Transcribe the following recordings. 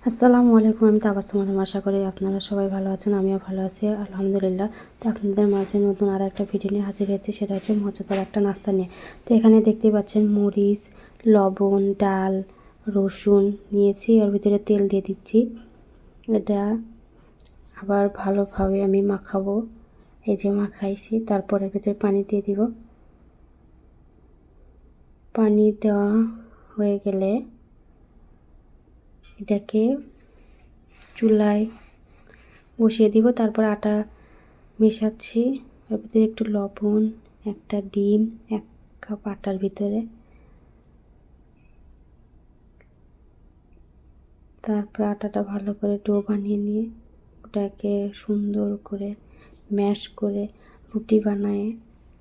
আসসালামু আলাইকুম। আমি তাবাসসুম আলম। আশা করি আপনারা সবাই ভালো আছেন, আমিও ভালো আছি আলহামদুলিল্লাহ। তো আপনাদের মাঝে নতুন আর একটা ভিডিও নিয়ে হাজির হয়েছি, সেটা হচ্ছে মজাদার একটা নাস্তা নিয়ে। তো এখানে দেখতেই পাচ্ছেন মরিচ, লবণ, ডাল, রসুন নিয়েছি, ওর ভিতরে তেল দিয়ে দিচ্ছি। এটা আবার ভালোভাবে আমি মাখাবো। এই যে মাখাইছি, তারপরে ভিতরে পানি দিয়ে দিব। পানি দেওয়া হয়ে গেলে এটাকে চুলায় বসিয়ে দিব। তারপর আটা মেশাচ্ছি, এর ভিতরে একটু লবণ, একটা ডিম, 1 কাপ আটার ভিতরে। তারপর আটাটা ভালো করে ডো বানিয়ে নিয়ে ওটাকে সুন্দর করে ম্যাশ করে রুটি বানায়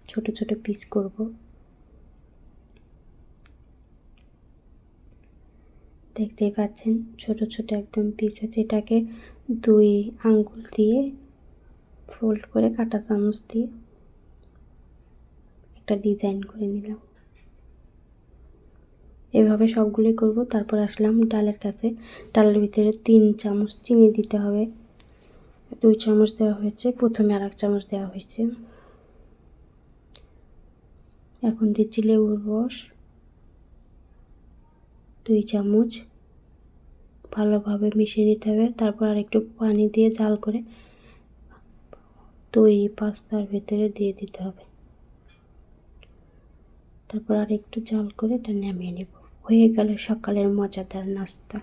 ছোট ছোট পিস করব। দেখতেই পাচ্ছেন ছোট ছোট একদম পিস আছে। এটাকে 2 আঙ্গুল দিয়ে ফোল্ড করে কাঁটা চামচ দিয়ে একটা ডিজাইন করে নিলাম। এভাবে সবগুলোই করব। তারপর আসলাম ডালের কাছে। ডালের ভিতরে 3 চামচ চিনি দিতে হবে। 2 চামচ দেওয়া হয়েছে, প্রথমে আর 1 চামচ দেওয়া হয়েছে। এখন দিচ্ছি লেবুর রস 2 চামচ, ভালোভাবে মিশিয়ে নিতে হবে। তারপর আর একটু পানি দিয়ে জাল করে তৈরি পাস্তার ভিতরে দিয়ে দিতে হবে। তারপর আর একটু জাল করে এটা নামিয়ে নেব। হয়ে গেল সকালের মজাদার নাস্তা।